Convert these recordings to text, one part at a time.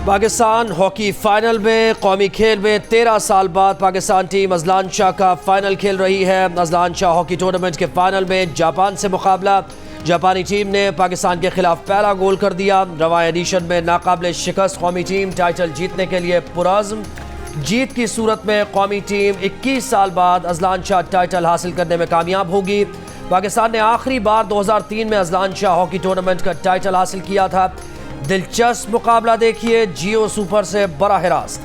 Pakistan hockey final में कौमी खेल में 13 साल बाद पाकिस्तान टीम अजलान शाह का फाइनल खेल रही है। अजलान शाह हॉकी टूर्नामेंट के फाइनल में जापान से मुकाबला। जापानी टीम ने पाकिस्तान के खिलाफ पहला गोल कर दिया। रवा एडिशन में नाकाबिल शिकस्त कौमी टीम टाइटल जीतने के लिए पुरज़्म। जीत की सूरत में कौमी टीम 21 साल बाद अजलान शाह टाइटल हासिल करने में कामयाब होगी। पाकिस्तान ने आखिरी बार 2003 में अजलान शाह हॉकी टूर्नामेंट का टाइटल हासिल किया था। दिलचस्प मुकाबला देखिए जियो सुपर से बराह रास्त।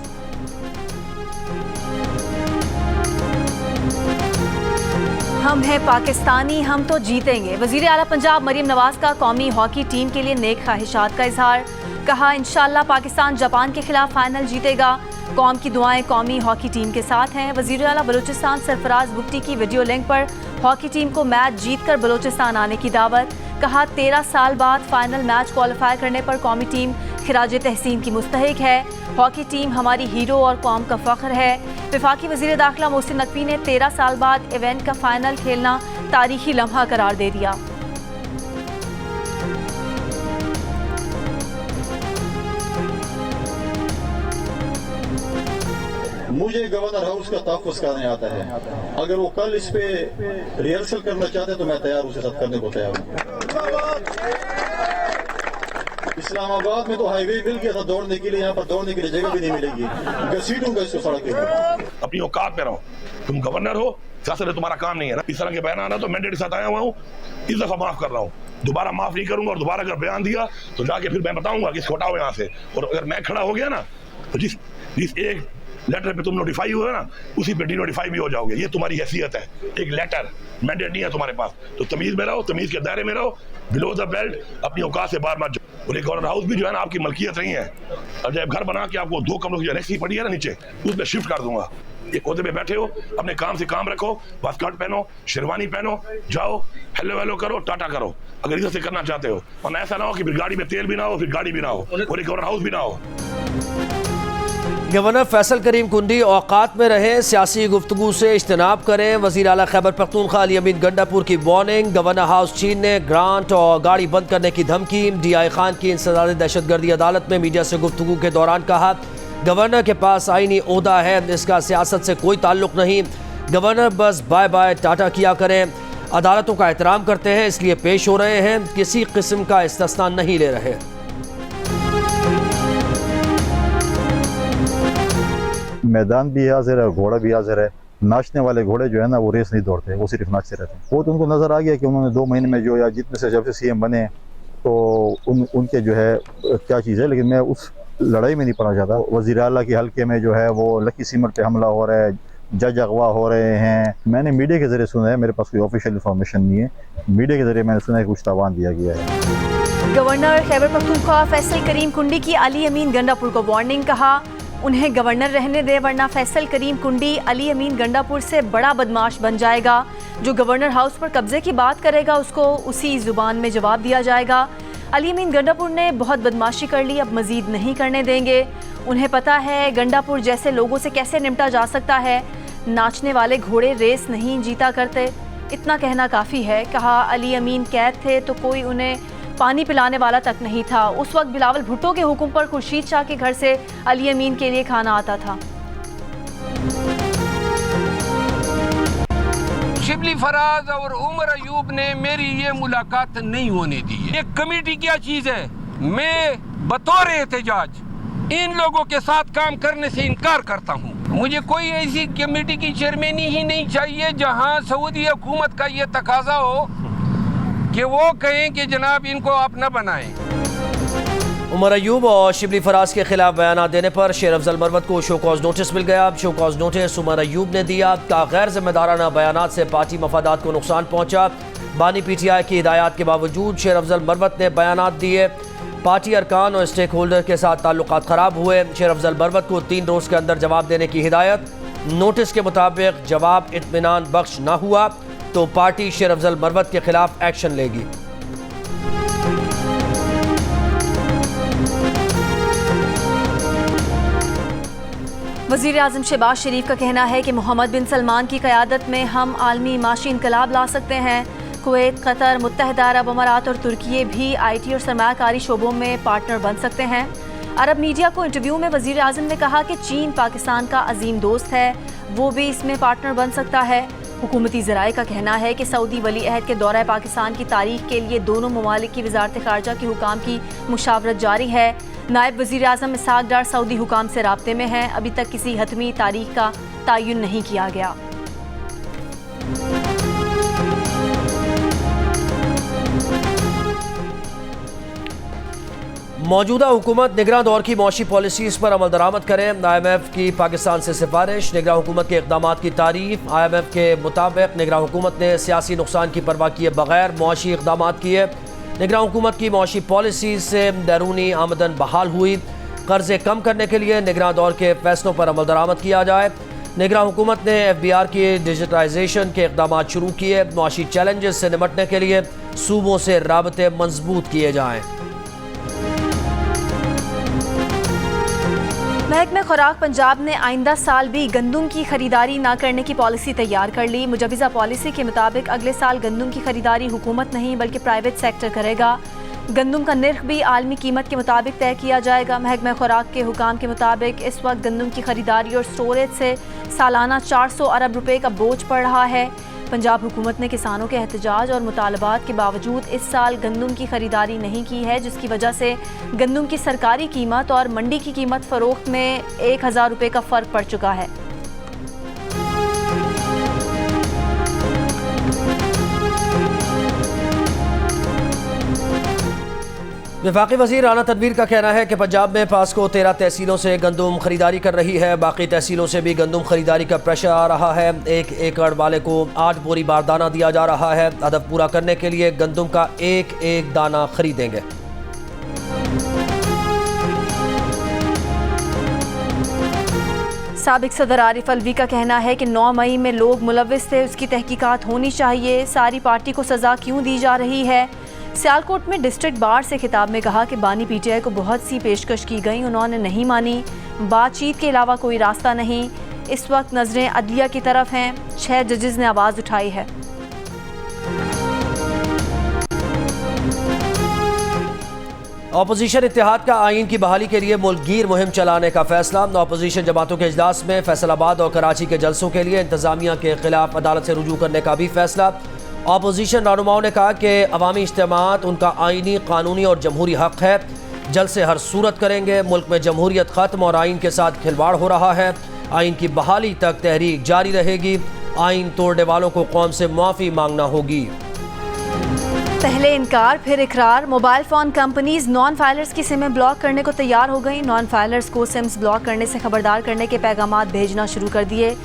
हम हैं पाकिस्तानी, हम तो जीतेंगे। वज़ीर आला पंजाब मरीम नवाज का कौमी हॉकी टीम के लिए नेक ख्वाहिशात का इजहार। कहा इंशाअल्लाह पाकिस्तान जापान के खिलाफ फाइनल जीतेगा। कौम की दुआएं कौमी हॉकी टीम के साथ हैं। वज़ीर आला बलूचिस्तान सरफराज बुगटी की वीडियो लिंक पर हॉकी टीम को मैच जीतकर बलूचिस्तान आने की दावत। कहा 13 साल बाद फाइनल मैच क्वालिफाई करने पर कौमी टीम खिराज तहसीन की मुस्तहिक है। हॉकी टीम हमारी हीरो और कौम का फ़ख्र है। वफाकी वज़ीर दाखिला मोहसिन नकवी ने 13 साल बाद इवेंट का फाइनल खेलना तारीखी लम्हा करार दे दिया। मुझे गवर्नर हाउस का तहफ़्फ़ुज़ करने आता है। अगर वो कल इस पे रिहर्सल करना चाहते तो मैं तैयार उसके साथ करने को तैयार हूँ। इस्लामाबाद में तो हाईवे मिल गया था दौड़ने के लिए, यहाँ पर दौड़ने के लिए जगह भी नहीं मिलेगी। घसीटूंगा इसको सड़क के ऊपर। अपनी औकात में रहो। तुम गवर्नर हो, सियासत तुम्हारा काम नहीं है ना। इस तरह के बयान आना तो मैंडेट के साथ आया हुआ हूँ। इस दफा माफ कर रहा हूँ, दोबारा माफ नहीं करूंगा। और दोबारा अगर बयान दिया तो जाके फिर मैं बताऊंगा कि छोटा हो यहाँ से। और अगर मैं खड़ा हो गया ना तो जिस एक लेटर पे तुम नोटिफाई हुए ना उसी पे डिनोटिफाई भी हो जाओगे। ये तुम्हारी हैसियत है। एक लेटर मैंडेट नहीं है तुम्हारे पास, तो तमीज में रहो, तमीज के दायरे में रहो। बिलो द बेल्ट अपनी औकात से बार बार जाओ। और एक गवर्नर हाउस भी जो है ना आपकी मलकियत नहीं है। और जब घर बना के आपको 2 कमरों की एनेक्सी पड़ी है ना नीचे, उसमें शिफ्ट कर दूंगा। एक ओहदे पे बैठे हो, अपने काम से काम रखो, बस स्कर्ट पहनो, शेरवानी पहनो, जाओ हेलो वेलो करो, टाटा करो अगर इधर से करना चाहते हो। और ऐसा ना हो कि फिर गाड़ी में तेल भी ना हो, फिर गाड़ी भी ना हो और एक गवर्नर हाउस भी ना हो। गवर्नर फैसल करीम कुंडी औकात में रहें, सियासी गुफ्तगू से इज्तनाब करें। वज़ीर आला खैबर पख्तूनख्वा अली अमीन गंडापुर की वार्निंग। गवर्नर हाउस छीनने, ग्रांट और गाड़ी बंद करने की धमकी। DI खान की इंसदाद दहशतगर्दी अदालत में मीडिया से गुफ्तगू के दौरान कहा गवर्नर के पास आईनी ओहदा है, इसका सियासत से कोई ताल्लुक नहीं। गवर्नर बस बाय बाय टाटा किया करें। अदालतों का एहतराम करते हैं इसलिए पेश हो रहे हैं, किसी किस्म का इस्तिस्ना नहीं ले रहे। मैदान भी हाजिर है, घोड़ा भी हाजिर है। नाचने वाले घोड़े जो है ना वो रेस नहीं दौड़ते, वो सिर्फ नाचते रहते हैं। वो तो उनको नजर आ गया कि उन्होंने 2 महीने में जो या जितने से जब से CM बने तो उनके जो है क्या चीज़ है। लेकिन मैं उस लड़ाई में नहीं पड़ना चाहता। वज़ीर आला के हल्के में जो है वो लकी सीमेंट पे हमला हो रहा है, जज अगवा हो रहे हैं। मैंने मीडिया के जरिए सुना है, मेरे पास कोई ऑफिशियल इन्फॉर्मेशन नहीं है। मीडिया के जरिए मैंने सुना है कुछ तावान दिया गया है। गवर्नर खैबर पख्तूनख्वा फैसल करीम कुंडी की अली अमीन गंडापुर को वार्निंग। कहा उन्हें गवर्नर रहने दे वरना फैसल करीम कुंडी अली अमीन गंडापुर से बड़ा बदमाश बन जाएगा। जो गवर्नर हाउस पर कब्जे की बात करेगा उसको उसी जुबान में जवाब दिया जाएगा। अली अमीन गंडापुर ने बहुत बदमाशी कर ली, अब मजीद नहीं करने देंगे। उन्हें पता है गंडापुर जैसे लोगों से कैसे निपटा जा सकता है। नाचने वाले घोड़े रेस नहीं जीता करते, इतना कहना काफ़ी है। कहा अली अमीन कैद थे तो कोई उन्हें पानी पिलाने वाला तक नहीं था। उस वक्त बिलावल भुट्टो के हुक्म पर खुर्शीद शाह के घर से अली अमीन के लिए खाना आता था। शिबली फराज और उमर अयूब ने मेरी ये मुलाकात नहीं होने दी है। ये कमेटी क्या चीज है? मैं बतौर एहतजाज इन लोगों के साथ काम करने से इनकार करता हूँ। मुझे कोई ऐसी कमेटी की चेयरमैनी ही नहीं चाहिए जहाँ सऊदी हुकूमत का ये तकाजा हो कि वो कहें कि जनाब इनको आप न बनाएं। उमर अयूब और शिबली फराज के खिलाफ बयान देने पर शेर अफजल मरवत को शो कॉज नोटिस मिल गया। Show cause notice Umar Ayub ने दिया। का गैर जिम्मेदाराना बयानात से पार्टी मफादात को नुकसान पहुंचा। बानी PTI की हिदायत के बावजूद शेर अफजल मरवत ने बयानात दिए। पार्टी अरकान और स्टेक होल्डर के साथ ताल्लुकात खराब हुए। शेर अफजल मरवत को 3 रोज़ के अंदर जवाब देने की हिदायत। नोटिस के मुताबिक जवाब इत्मीनान बख्श न हुआ तो पार्टी शेर अफजल मरवत के खिलाफ एक्शन लेगी। वज़ीर आज़म शहबाज शरीफ का कहना है कि मोहम्मद बिन सलमान की क़यादत में हम आलमी माशी इनकलाब ला सकते हैं। कुवैत, कतर, मुत्तहिदा अरब अमारात और तुर्की भी IT और सरमायाकारी शोबों में पार्टनर बन सकते हैं। अरब मीडिया को इंटरव्यू में वजीर आज़म ने कहा कि चीन पाकिस्तान का अजीम दोस्त है, वो भी इसमें पार्टनर बन सकता है। हुकूमती ज़राए का कहना है कि सऊदी वली अहद के दौरा पाकिस्तान की तारीख के लिए दोनों ममालिक की वजारत ख़ारजा के हुकाम की मुशावरत जारी है। नायब वज़ीर आज़म इसहाक डार सऊदी हुकाम से राब्ते में हैं। अभी तक किसी हतमी तारीख का तयन नहीं किया गया। मौजूदा हुकूमत निगरान दौर की मौशी पॉलिसीज़ पर अमल दरामद करें। IMF की पाकिस्तान से सिफारिश। निगरान हुकूमत के इक़दामात की तारीफ। IMF के मुताबिक निगरान हुकूमत ने सियासी नुकसान की परवाह किए बगैर मौशी इक़दामात किए। निगरान हुकूमत की मौशी पॉलिसीज़ से बैरूनी आमदन बहाल हुई। कर्ज़े कम करने के लिए निगरान दौर के फैसलों पर अमल दरामद किया जाए। निगरान हुकूमत ने FBR की डिजिटाइजेशन के इक़दामात शुरू किए। मौशी चैलेंजेस से निपटने के लिए सूबों से राबते मजबूत किए जाएँ। महकमा खुराक पंजाब ने आइंदा साल भी गंदम की खरीदारी न करने की पॉलिसी तैयार कर ली। मुजवज़ा पॉलिसी के मुताबिक अगले साल गंदम की खरीदारी हुकूमत नहीं बल्कि प्राइवेट सेक्टर करेगा। गंदम का निर्ख भी आलमी कीमत के मुताबिक तय किया जाएगा। महकमा खुराक के हुकाम के मुताबिक इस वक्त गंदम की खरीदारी और स्टोरेज से सालाना 400 अरब रुपए का बोझ पड़ रहा है। पंजाब हुकूमत ने किसानों के एहतजाज और मुतालबात के बावजूद इस साल गंदम की खरीदारी नहीं की है, जिसकी वजह से गंदम की सरकारी कीमत और मंडी की कीमत फ़रोख्त में 1000 रुपये का फ़र्क पड़ चुका है। वफाकी वज़ीर राना तनवीर का कहना है कि पंजाब में पास्को 13 तहसीलों से गंदम खरीदारी कर रही है। बाकी तहसीलों से भी गंदम खरीदारी का प्रेशर आ रहा है। 1 एकड़ वाले को 8 बोरी बारदाना दिया जा रहा है। हदफ पूरा करने के लिए गंदम का एक दाना खरीदेंगे। साबिक सदर आरिफ अलवी का कहना है कि 9 मई में लोग मुलव्विस थे, उसकी तहकीकात होनी चाहिए। सारी पार्टी को सज़ा क्यों दी जा रही है। सियालकोट में डिस्ट्रिक्ट बार से खिताब में कहा कि बानी PTI को बहुत सी पेशकश की गई, उन्होंने नहीं मानी। बातचीत के अलावा कोई रास्ता नहीं। इस वक्त नजरें अदलिया की तरफ हैं। 6 जजेस ने आवाज़ उठाई है। अपोजिशन इत्तेहाद का आइन की बहाली के लिए मुल्कगीर मुहिम चलाने का फैसला। अपोजिशन जमातों के इजलास में फैसलाबाद और कराची के जलसों के लिए इंतजामिया के खिलाफ अदालत से रुजू करने का भी फैसला। अपोजिशन रहनुमाओं ने कहा कि अवामी इज्तिमात उनका आइनी, कानूनी और जमहूरी हक है। जलसे हर सूरत करेंगे। मुल्क में जमहूरियत ख़त्म और आइन के साथ खिलवाड़ हो रहा है। आइन की बहाली तक तहरीक जारी रहेगी। आइन तोड़ने वालों को कौम से माफ़ी मांगना होगी। पहले इनकार फिर इकरार। Mobile phone companies non filers की सिमें ब्लॉक करने को तैयार हो गई। नॉन फाइलर्स को सिम्स ब्लॉक करने से खबरदार करने के पैगामात भेजना शुरू कर दिए।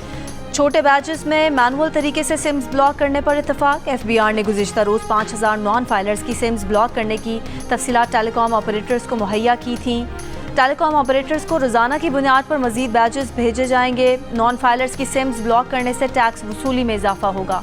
छोटे बैचेस में मैनुअल तरीके से सिम्स ब्लॉक करने पर इत्तफाक। FBR ने गुज़िश्ता रोज़ 5000 नॉन फाइलर्स की सिम्स ब्लॉक करने की तफसीलात टेलीकॉम ऑपरेटर्स को मुहैया की थी। टेलीकॉम ऑपरेटर्स को रोज़ाना की बुनियाद पर मज़ीद बैचेस भेजे जाएंगे। नॉन फाइलर्स की सिम्स ब्लॉक करने से टैक्स वसूली में इजाफा होगा।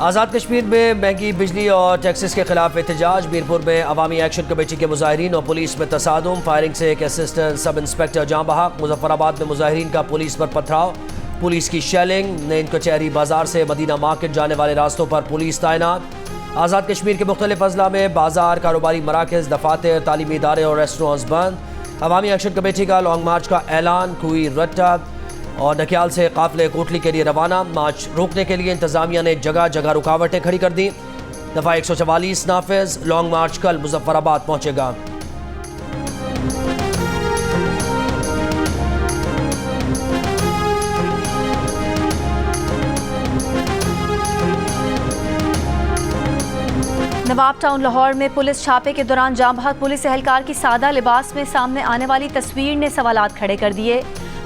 आज़ाद कश्मीर में महंगी बिजली और टैक्सेस के खिलाफ एहतजाज। मीरपुर में अवामी एक्शन कमेटी के मुजाहिरीन और पुलिस में तसादुम। फायरिंग से एक असिस्टेंट सब इंस्पेक्टर जाँ बहक। मुजफ्फराबाद में मुजाहिरीन का पुलिस पर पथराव, पुलिस की शेलिंग। नईन कचहरी बाजार से मदीना मार्केट जाने वाले रास्तों पर पुलिस तैनात। आज़ाद कश्मीर के मुख्तलिफ अजला में बाजार, कारोबारी मराकज़, दफातर, तालीमी इदारे और रेस्टोरेंट्स बंद। अवामी एक्शन कमेटी का लॉन्ग मार्च का ऐलान। कोई रट्टा और नकियाल से काफिले कोटली के लिए रवाना। मार्च रोकने के लिए इंतजामिया ने जगह जगह रुकावटें खड़ी कर दी। दफ़ा 144 नाफिज। लॉन्ग मार्च कल मुजफ्फराबाद पहुंचेगा। नवाब टाउन लाहौर में पुलिस छापे के दौरान जाँ बहक पुलिस एहलकार की सादा लिबास में सामने आने वाली तस्वीर ने सवालात खड़े कर दिए।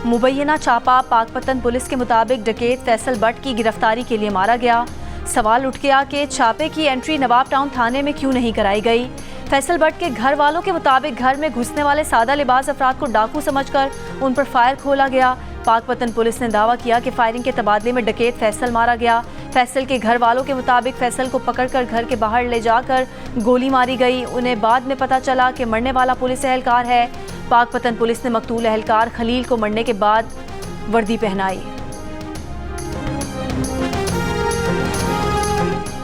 मुबैना छापा पाकपतन पुलिस के मुताबिक डकैत फैसल बट की गिरफ्तारी के लिए मारा गया। सवाल उठ गया कि छापे की एंट्री नवाब टाउन थाने में क्यों नहीं कराई गई। फैसल बट के घर वालों के मुताबिक घर में घुसने वाले सादा लिबास अफराद को डाकू समझकर उन पर फायर खोला गया। पाकपतन पुलिस ने दावा किया कि फायरिंग के तबादले में डकैत फैसल मारा गया। फैसल के घर वालों के मुताबिक फैसल को पकड़कर घर के बाहर ले जाकर गोली मारी गई। उन्हें बाद में पता चला कि मरने वाला पुलिस एहलकार है। पाकपतन पुलिस ने मकतूल एहलकार खलील को मरने के बाद वर्दी पहनाई।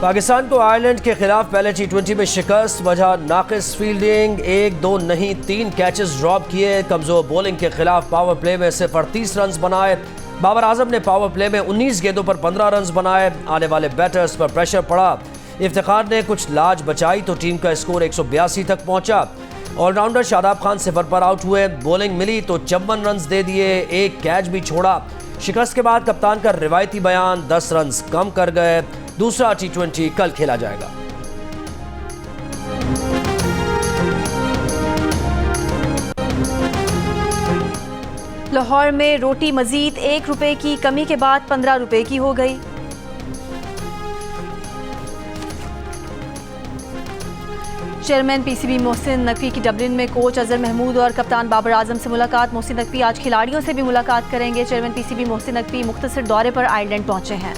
पाकिस्तान को आयरलैंड के खिलाफ पहले T20 में शिकस्त, वजह नाकिस फील्डिंग, 1-2 नहीं 3 कैचेस ड्रॉप किए। कमजोर बॉलिंग के खिलाफ पावर प्ले में सिर्फ 38 रन बनाए। बाबर आजम ने पावर प्ले में 19 गेंदों पर 15 रन बनाए। आने वाले बैटर्स पर प्रेशर पड़ा। इफ्तिखार ने कुछ लाज बचाई तो टीम का स्कोर 182 तक पहुंचा। ऑलराउंडर शादाब खान सिफर पर आउट हुए। बॉलिंग मिली तो 54 रन दे दिए, 1 कैच भी छोड़ा। शिकस्त के बाद कप्तान का रिवायती बयान, 10 रन कम कर गए। दूसरा T20 कल खेला जाएगा। लाहौर में रोटी मजीद 1 रुपए की कमी के बाद 15 रुपए की हो गई। चेयरमैन PCB मोहसिन नकवी की डबलिन में कोच अजहर महमूद और कप्तान बाबर आजम से मुलाकात। मोहसिन नकवी आज खिलाड़ियों से भी मुलाकात करेंगे। चेयरमैन PCB मोहसिन नकवी मुख्तसर दौरे पर आयरलैंड पहुंचे हैं।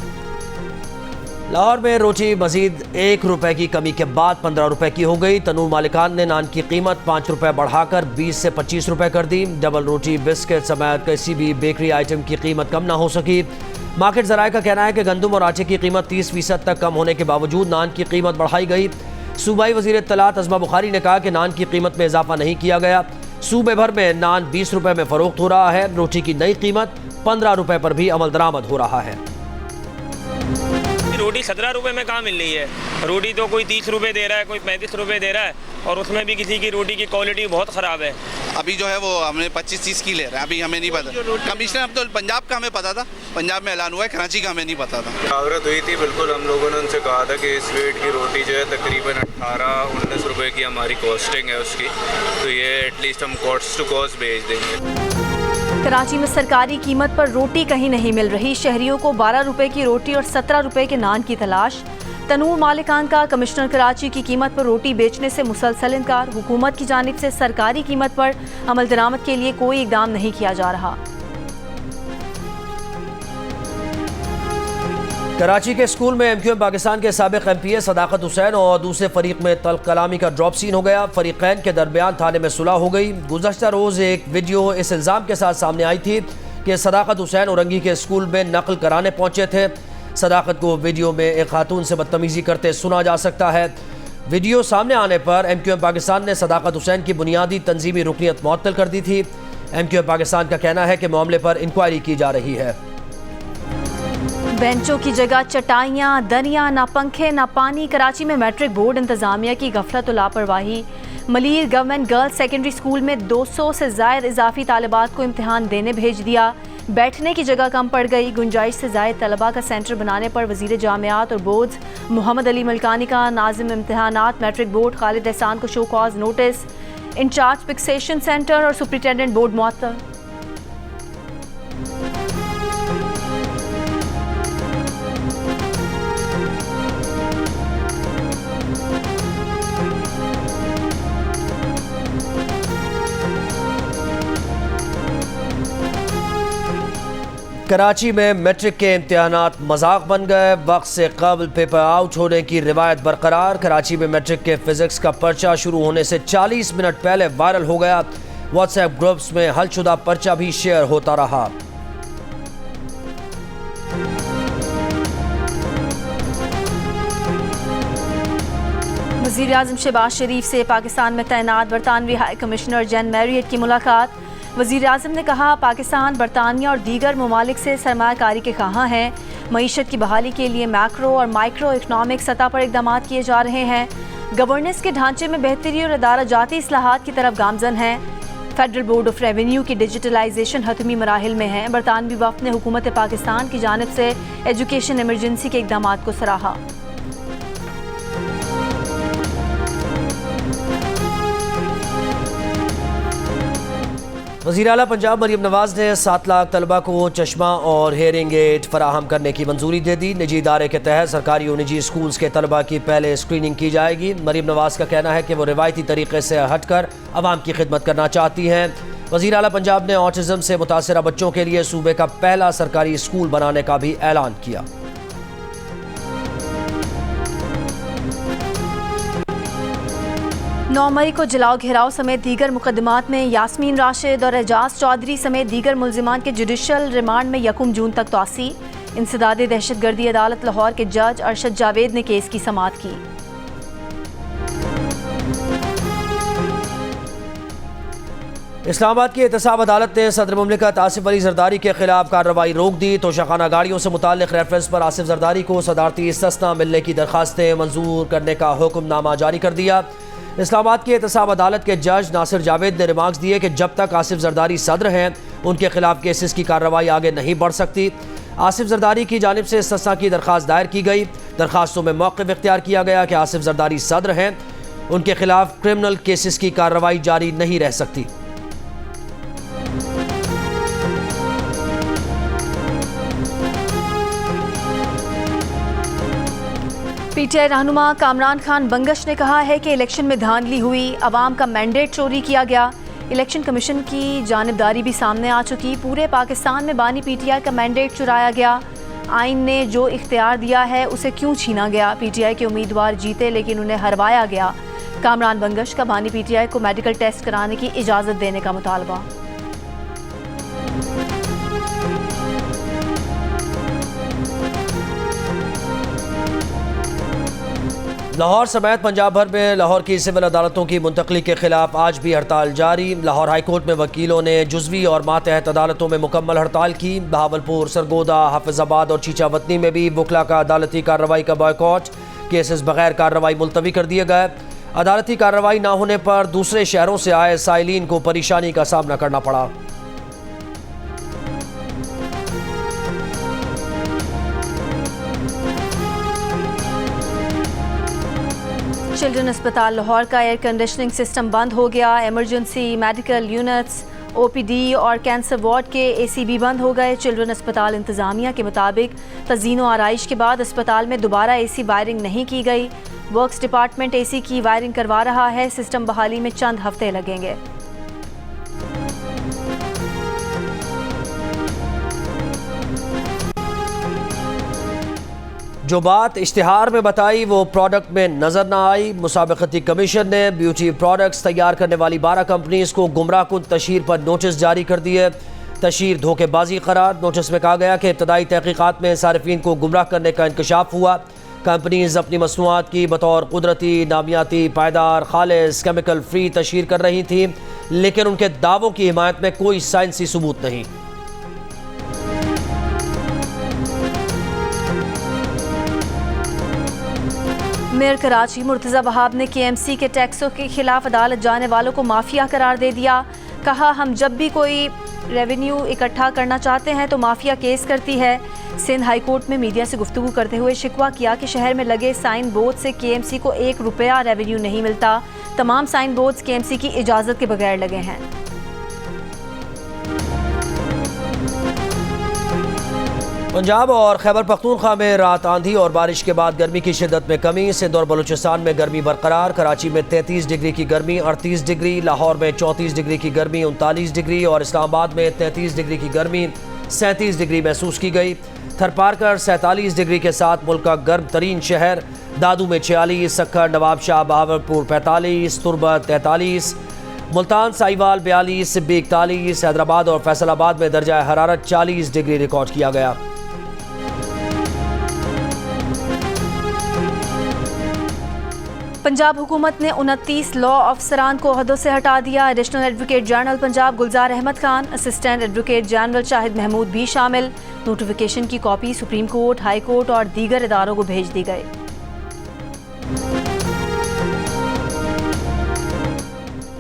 लाहौर में रोटी मजीद 1 रुपए की कमी के बाद 15 रुपए की हो गई। तनूर मालिकान ने नान की कीमत 5 रुपए बढ़ाकर 20 से 25 रुपए कर दी। डबल रोटी, बिस्किट समेत किसी भी बेकरी आइटम की कीमत कम ना हो सकी। मार्केट जराये का कहना है कि गंदम और आटे की कीमत 30% तक कम होने के बावजूद नान की कीमत बढ़ाई गई। सूबाई वजीर इत्तलात अज़मा बुखारी ने कहा कि नान की कीमत में इजाफा नहीं किया गया। सूबे भर में नान 20 रुपए में फरोख्त हो रहा है। रोटी की नई कीमत 15 रुपए पर भी अमल दरामद हो रहा है। रोटी 17 रुपए में कहाँ मिल रही है? रोटी तो कोई 30 रुपए दे रहा है, कोई 35 रुपए दे रहा है, और उसमें भी किसी की रोटी की क्वालिटी बहुत ख़राब है। अभी जो है वो हमें 25-30 की ले रहे हैं, अभी हमें नहीं पता। कमिश्नर अब तो पंजाब का हमें पता था, पंजाब में ऐलान हुआ है, कराची का हमें नहीं पता था। आवरत हुई थी, बिल्कुल हम लोगों ने उनसे कहा था कि इस वेट की रोटी जो है तकरीबन 18-19 रुपए की हमारी कॉस्टिंग है उसकी, तो ये एटलीस्ट हम कॉस्ट टू कॉस्ट भेज देंगे। कराची में सरकारी कीमत पर रोटी कहीं नहीं मिल रही। शहरियों को 12 रुपए की रोटी और 17 रुपए के नान की तलाश। तनूर मालिकान का कमिश्नर कराची की कीमत पर रोटी बेचने से मुसलसल इनकार। हुकूमत की जानिब से सरकारी कीमत पर अमल दरामद के लिए कोई इकदाम नहीं किया जा रहा। कराची के स्कूल में MQM पाकिस्तान के साबिक MP सदाकत हुसैन और दूसरे फरीक में तल्ख कलामी का ड्रॉप सीन हो गया। फरीकैन के दरमियान थाने में सुलह हो गई। गुज़श्ता रोज़ एक वीडियो इस इल्ज़ाम के साथ सामने आई थी कि सदाकत हुसैन औरंगी के स्कूल में नकल कराने पहुंचे थे। सदाकत को वीडियो में एक खातून से बदतमीज़ी करते सुना जा सकता है। वीडियो सामने आने पर MQM पाकिस्तान ने सदाकत हुसैन की बुनियादी तंजीमी रुकनीत मुअत्तल कर दी थी। MQM पाकिस्तान का कहना है कि मामले पर इंक्वायरी की जा रही है। बेंचों की जगह चटाइयाँ, दरिया, ना पंखे ना पानी। कराची में मैट्रिक बोर्ड इंतजामिया की गफलत और लापरवाही। Malir government girls secondary school में 200 से ज़ायद इजाफी तालिबात को इम्तिहान देने भेज दिया। बैठने की जगह कम पड़ गई। गुंजाइश से ज़ायद तलबा का सेंटर बनाने पर वज़ीर जामियात और बोर्ड्स मोहम्मद अली मलकानी का नाज़िम इम्तिहानात मैट्रिक बोर्ड खालिद एहसान को show cause notice. Incharge fixation centre और सुपरिटेंडेंट बोर्ड मुअत्तल। कराची में मैट्रिक के इम्तिहानात मजाक बन गए। वक्त से कबल पेपर आउट होने की रिवायत बरकरार। कराची में मैट्रिक के फिजिक्स का पर्चा शुरू होने से 40 मिनट पहले वायरल हो गया। व्हाट्सएप ग्रुप्स में हलशुदा पर्चा भी शेयर होता रहा। वज़ीर आज़म शहबाज शरीफ से पाकिस्तान में तैनात बरतानवी हाई कमिश्नर जैन मैरियट की मुलाकात। वज़ीर आज़म ने कहा पाकिस्तान बरतानिया और दीगर ममालिक से सरमायाकारी के ख़्वाहां है। मईशत की बहाली के लिए मैक्रो और माइक्रो इकनॉमिक सतह पर इक़दाम किए जा रहे हैं। गवर्नेंस के ढांचे में बेहतरी और अदारा जाती इस्लाहात की तरफ गामजन है। फेडरल बोर्ड ऑफ रेवेन्यू की डिजिटलाइजेशन हतमी मराहिल में है। बरतानवी वफ़द ने हुकूमत पाकिस्तान की जानिब से एजुकेशन इमरजेंसी के इक़दाम को सराहा। वज़ीर आला पंजाब मरीम नवाज ने 7 लाख तलबा को चश्मा और हेयरिंग एड फराहम करने की मंजूरी दे दी। निजी इदारे के तहत सरकारी और निजी स्कूल्स के तलबा की पहले स्क्रीनिंग की जाएगी। मरीम नवाज का कहना है कि वो रिवायती तरीके से हटकर अवाम की खिदमत करना चाहती हैं। वज़ीर आला पंजाब ने ऑटिज़म से मुतासरा बच्चों के लिए सूबे का पहला सरकारी स्कूल बनाने का भी ऐलान किया। 9 मई को जलाओ घेराव समेत दीगर मुकदमात में यास्मीन राशिद और एजाज चौधरी समेत दीगर मुल्जिमान के जुडिशल रिमांड में 1 जून तक तौसी। इंसदादे दहशतगर्दी अदालत लाहौर के जज अरशद जावेद ने केस की समाअत की। इस्लामाबाद की एहतसाब अदालत ने सदर मुमलिकत आसिफ अली जरदारी के खिलाफ कार्रवाई रोक दी। तोशाखाना गाड़ियों से मुताल्लिक रेफरेंस पर आसिफ जरदारी को सदारती इस्तिस्ना मिलने की दरखास्तें मंजूर करने का हुक्मनामा जारी कर दिया। इस्लामाबाद की एहतसाब अदालत के जज नासिर जावेद ने रिमार्क्स दिए कि जब तक आसिफ जरदारी सदर हैं उनके खिलाफ केसेस की कार्रवाई आगे नहीं बढ़ सकती। आसिफ जरदारी की जानिब से इस्तिस्ना की दरखास्त दायर की गई। दरखास्तों में मौक़िफ़ इख्तियार किया गया कि आसिफ जरदारी सदर हैं, उनके खिलाफ क्रिमिनल केसेस की कार्रवाई जारी नहीं रह सकती। पीटीआई रहनुमा कामरान खान बंगश ने कहा है कि इलेक्शन में धांधली हुई, अवाम का मैंडेट चोरी किया गया। इलेक्शन कमीशन की जानिबदारी भी सामने आ चुकी। पूरे पाकिस्तान में बानी पीटीआई का मैंडेट चुराया गया। आइन ने जो इख्तियार दिया है उसे क्यों छीना गया। पीटीआई के उम्मीदवार जीते लेकिन उन्हें हरवाया गया। कामरान बंगश का बानी पीटीआई को मेडिकल टेस्ट कराने की इजाज़त देने का मुतालबा। लाहौर समेत पंजाब भर में लाहौर की सिविल अदालतों की मुंतकली के खिलाफ आज भी हड़ताल जारी। लाहौर हाईकोर्ट में वकीलों ने जुज़वी और मातहत अदालतों में मुकम्मल हड़ताल की। बहावलपुर, सरगोदा, हाफिजाबाद और चीचावतनी में भी वकला का अदालती कार्रवाई का बॉयकॉट। केसेस बगैर कार्रवाई मुलतवी कर दिए गए। अदालती कार्रवाई न होने पर दूसरे शहरों से आए साइलिन को परेशानी का सामना करना पड़ा। चिल्ड्रन अस्पताल लाहौर का एयर कंडीशनिंग सिस्टम बंद हो गया। एमरजेंसी मेडिकल यूनिट्स, ओपीडी और कैंसर वार्ड के एसी भी बंद हो गए। चिल्ड्रन अस्पताल इंतज़ामिया के मुताबिक तज़ीन व आराइश के बाद अस्पताल में दोबारा एसी वायरिंग नहीं की गई। वर्क्स डिपार्टमेंट एसी की वायरिंग करवा रहा है। सिस्टम बहाली में चंद हफ्ते लगेंगे। जो बात इश्तिहार में बताई वो प्रोडक्ट में नजर ना आई। मुसाबकती कमीशन ने ब्यूटी प्रोडक्ट्स तैयार करने वाली 12 कंपनीज को गुमराहकुन तशहीर पर नोटिस जारी कर दिए। तशहीर धोखेबाजी करार। नोटिस में कहा गया कि इब्तदाई तहकीकात में सारिफीन को गुमराह करने का इंकशाफ हुआ। कंपनीज अपनी मसनूआत की बतौर कुदरती, नामियाती, पायदार, खालिस, केमिकल फ्री तशहीर कर रही थी, लेकिन उनके दावों की हिमायत में कोई साइंसी सबूत नहीं। मेयर कराची मुर्तज़ा वहाब ने केएमसी के टैक्सों के खिलाफ अदालत जाने वालों को माफिया करार दे दिया। कहा, हम जब भी कोई रेवेन्यू इकट्ठा करना चाहते हैं तो माफिया केस करती है। सिंध हाई कोर्ट में मीडिया से गुफ्तगू करते हुए शिकवा किया कि शहर में लगे साइन बोर्ड से केएमसी को 1 रुपया रेवेन्यू नहीं मिलता। तमाम साइन बोर्ड्स केएमसी की इजाज़त के बगैर लगे हैं। पंजाब और खैबर पख्तूनख्वा में रात आंधी और बारिश के बाद गर्मी की शिद्दत में कमी। सिंध और बलूचिस्तान में गर्मी बरकरार। कराची में 33 डिग्री की गर्मी, 38 डिग्री, लाहौर में 34 डिग्री की गर्मी, 39 डिग्री और इस्लामाबाद में 33 डिग्री की गर्मी, 37 डिग्री महसूस की गई। थरपारकर 47 डिग्री के साथ मुल्क का गर्म तरीन शहर। दादू में 46, सक्खर, नवाबशाह, बहावलपुर 45, तुरबत 43, मुल्तान साहिवाल 42, सिब्बी 41, हैदराबाद और फैसलाबाद में दर्जा हरारत 40 डिग्री रिकॉर्ड किया गया। पंजाब हुकूमत ने 29 लॉ अफसरान को ओहदों से हटा दिया। Additional advocate general Punjab Gulzar Ahmad Khan, assistant advocate general Shahid Mahmood भी शामिल। नोटिफिकेशन की copy supreme court, high court और दीगर इदारों को भेज दी गई।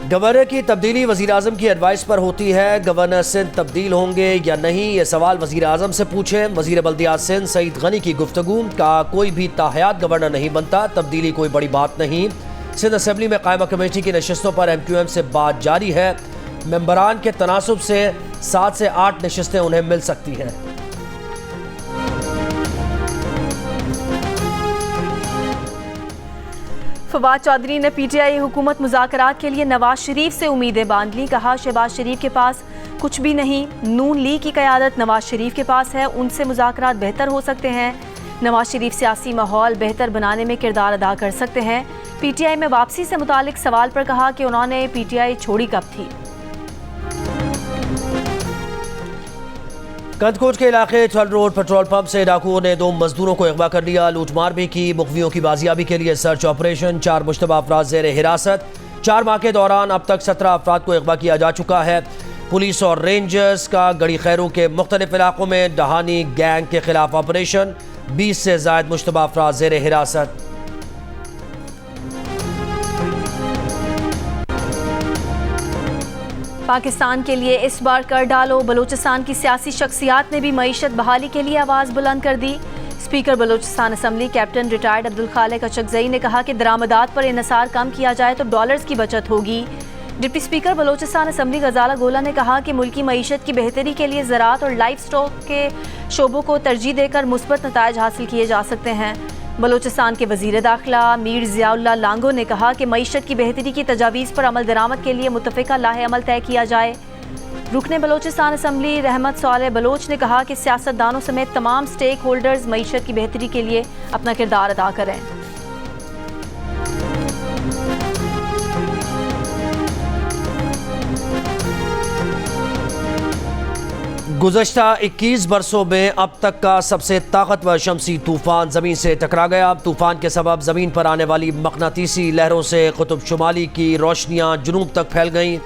गवर्नर की तब्दीली वज़ीर आज़म की एडवाइस पर होती है। गवर्नर सिंध तब्दील होंगे या नहीं, ये सवाल वज़ीर आज़म से पूछें। वज़ीर बल्दियात सिंध सईद गनी की गुफ्तगू का कोई भी ताहयात गवर्नर नहीं बनता, तब्दीली कोई बड़ी बात नहीं। सिंध असेंबली में कायमा कमेटी की नशस्तों पर MQM से बात जारी है। मेंबरान के तनासुब से 7 से 8 नशस्तें उन्हें मिल सकती हैं। फवाद चौधरी ने PTI हुकूमत मुज़ाकरात के लिए नवाज शरीफ से उम्मीदें बांध ली। कहा, शहबाज शरीफ के पास कुछ भी नहीं, नून लीग की क़यादत नवाज शरीफ के पास है, उनसे मुज़ाकरात बेहतर हो सकते हैं। नवाज शरीफ सियासी माहौल बेहतर बनाने में किरदार अदा कर सकते हैं। PTI में वापसी से मुतालिक सवाल पर कहा कि उन्होंने PTI छोड़ी कब थी। कंदकोट के इलाके थल रोड पेट्रोल पंप से डाकुओं ने 2 मजदूरों को अगवा कर लिया। लूटमार भी की। मुखबियों की बाजियाबी के लिए सर्च ऑपरेशन। 4 मुश्तबा अफराद ज़ेर हिरासत। 4 माह के दौरान अब तक 17 अफराद को अगवा किया जा चुका है। पुलिस और रेंजर्स का गड़ी खैरू के मुख्तलिफ इलाकों में डहानी गैंग के खिलाफ ऑपरेशन। 20 से ज़ायद मुश्तबा अफराद ज़ेर हिरासत। पाकिस्तान के लिए इस बार कर डालो। बलूचिस्तान की सियासी शख्सियात ने भी मईशत बहाली के लिए आवाज़ बुलंद कर दी। Speaker Balochistan assembly captain retired Abdul Khaliq Achakzai ने कहा कि दरामदात पर इन्हसार कम किया जाए तो डॉलर्स की बचत होगी। डिप्टी स्पीकर बलूचिस्तान असम्बली गजाला गोला ने कहा कि मुल्की मईशत की बेहतरी के लिए ज़राअत और लाइफ स्टॉक के शोबों को तरजीह देकर मुस्बत नताइज हासिल किए जा सकते हैं। बलूचिस्तान के वज़ीर दाखिला मीर ज़ियाउल्लाह लांगो ने कहा कि मईशत की बेहतरी की तजावीज़ पर अमल दरामद के लिए मुत्तफ़िका लाहे अमल तय किया जाए। रुकने बलूचिस्तान असम्बली रहमत सालेह बलोच ने कहा कि सियासतदानों समेत तमाम स्टेक होल्डर्स मईशत की बेहतरी के लिए अपना किरदार अदा करें। गुज़श्ता 21 बरसों में अब तक का सबसे ताकतवर शमसी तूफ़ान ज़मीन से टकरा गया। तूफ़ान के सबब ज़मीन पर आने वाली मक़नातीसी लहरों से कुतुब शुमाली की रोशनियाँ जुनूब तक फैल गईं।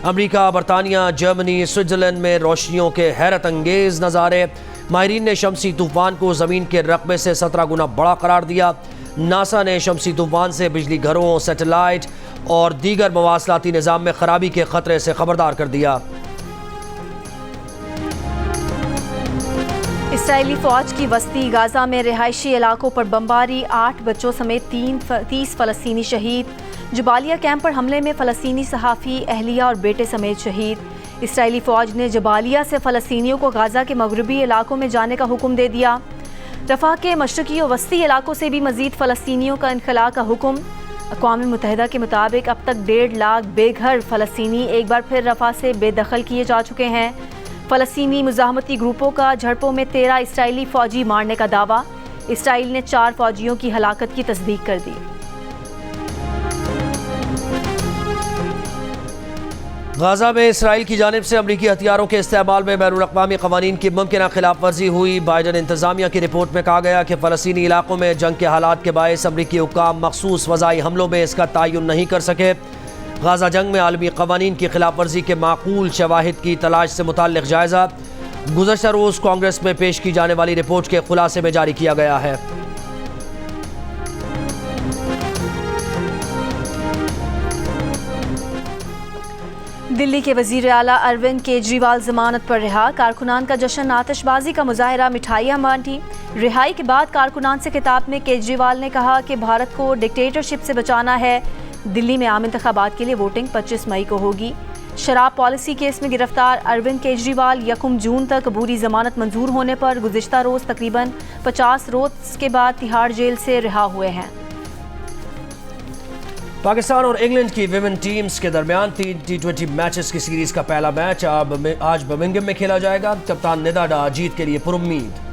अमरीका, बरतानिया, जर्मनी, स्विट्ज़रलैंड में रोशनियों के हैरत अंगेज़ नज़ारे। माहिरीन ने शमसी तूफ़ान को ज़मीन के रकबे से 17 गुना बड़ा करार दिया। नासा ने शमसी तूफ़ान से बिजली घरों, सैटेलाइट और दीगर मवासलाती निज़ाम में ख़राबी के ख़तरे से ख़बरदार कर दिया। इसराइली फ़ौज की बस्ती गाज़ा में रिहायशी इलाकों पर बमबारी। 8 बच्चों समेत 30 फ़लस्तीनी शहीद। जबालिया कैंप पर हमले में फ़लस्तीनी सहाफ़ी, अहलिया और बेटे समेत शहीद। इसराइली फ़ौज ने जबालिया से फ़लस्तीनियों को गाज़ा के मगरबी इलाकों में जाने का हुक्म दे दिया। रफ़ा के मशरक़ी और वस्ती इलाकों से भी मज़ीद फ़लस्तीनियों का इनखला का हुक्म। अक़वाम मुत्तहिदा के मुताबिक अब तक 1.5 लाख बेघर फ़लस्तीनी एक बार फिर रफ़ा से बेदखल किए जा चुके हैं। फ़लस्तीनी मुज़ाहमती ग्रुपों का झड़पों में 13 इसराइली फ़ौजी मारने का दावा। इसराइल ने 4 फ़ौजियों की हलाकत की तस्दीक कर दी। गाज़ा में इसराइल की जानिब से अमरीकी हथियारों के इस्तेमाल में बैनुल-अक़वामी क़वानीन की मुमकिना खिलाफ वर्जी हुई। बाइडन इंतज़ामिया की रिपोर्ट में कहा गया कि फ़लस्तीनी इलाकों में जंग के हालात के बायस अमरीकी हुक्काम मखसूस फ़ज़ाई हमलों में इसका तयन नहीं कर सके। गाज़ा जंग में आलमी क़वानीन की खिलाफ वर्जी के माकूल शवाहिद की तलाश से मुताल्लिक़ जायज़ा गुज़श्ता रोज़ कांग्रेस में पेश की जाने वाली रिपोर्ट के खुलासे में जारी किया गया है। दिल्ली के वज़ीर आला अरविंद केजरीवाल ज़मानत पर रिहा। कारकुनान का जश्न, आतिशबाजी का मुजाहरा, मिठाइयाँ बांटी। रिहाई के बाद कारकुनान से खिताब में केजरीवाल ने कहा कि भारत को डिक्टेटरशिप से बचाना है। दिल्ली में आम इंतखाबात के लिए वोटिंग 25 मई को होगी। शराब पॉलिसी केस में गिरफ्तार अरविंद केजरीवाल 1 जून तक अबूरी ज़मानत मंजूर होने पर गुज़िश्ता रोज़ तकरीबन 50 रोज़ के बाद तिहाड़ जेल से रिहा हुए हैं। पाकिस्तान और इंग्लैंड की विमेन टीम्स के दरमियान 3 T20 मैचेस की सीरीज का पहला मैच आज बर्मिंघम में खेला जाएगा। कप्तान निदा डा जीत के लिए पुरुम्मीद।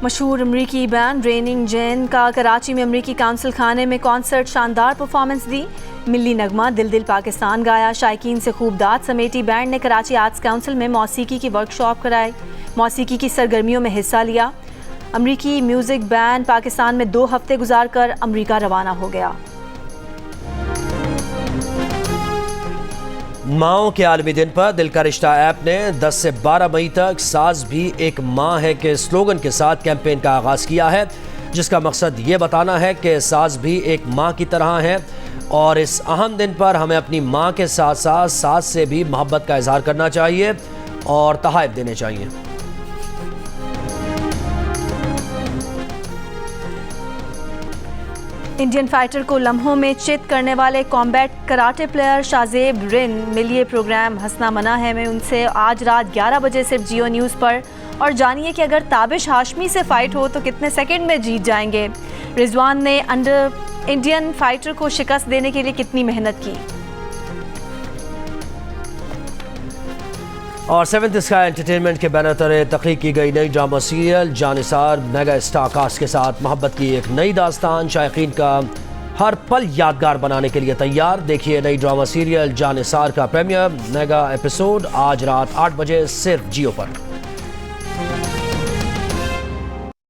मशहूर अमरीकी बैंड रेनिंग जैन का कराची में अमरीकी काउंसिल खाने में कॉन्सर्ट शानदार परफॉर्मेंस दी। मिल्ली नगमा दिल दिल पाकिस्तान गाया। शायकीन से खूब दाद समेटी। बैंड ने कराची आर्ट्स काउंसिल में मौसीकी की वर्कशॉप कराई। मौसीकी की सरगर्मियों में हिस्सा लिया। अमरीकी म्यूज़िक बैंड पाकिस्तान में 2 हफ्ते गुजार कर अमरीका रवाना हो गया। माओं के आलमी दिन पर दिल का रिश्ता ऐप ने 10 से 12 मई तक सास भी एक माँ है के स्लोगन के साथ कैंपेन का आगाज़ किया है, जिसका मकसद ये बताना है कि सास भी एक माँ की तरह है और इस अहम दिन पर हमें अपनी माँ के साथ साथ सास से भी मोहब्बत का इजहार करना चाहिए और तोहफ़े देने चाहिए। इंडियन फाइटर को लम्हों में चित करने वाले कॉम्बैट कराटे प्लेयर शाजेब रिन मिलिए प्रोग्राम हंसना मना है में उनसे आज रात 11 बजे सिर्फ जियो न्यूज़ पर। और जानिए कि अगर ताबिश हाशमी से फ़ाइट हो तो कितने सेकंड में जीत जाएंगे। रिजवान ने इंडियन फाइटर को शिकस्त देने के लिए कितनी मेहनत की। और 7th स्काई एंटरटेनमेंट के बैनर तले तख्लीक की गई नई drama serial Jannisar mega star cast के साथ मोहब्बत की एक नई दास्तान। शायकीन का हर पल यादगार बनाने के लिए तैयार। देखिए नई ड्रामा सीरियल जानिसार का प्रीमियर मेगा एपिसोड आज रात 8 बजे सिर्फ जियो पर।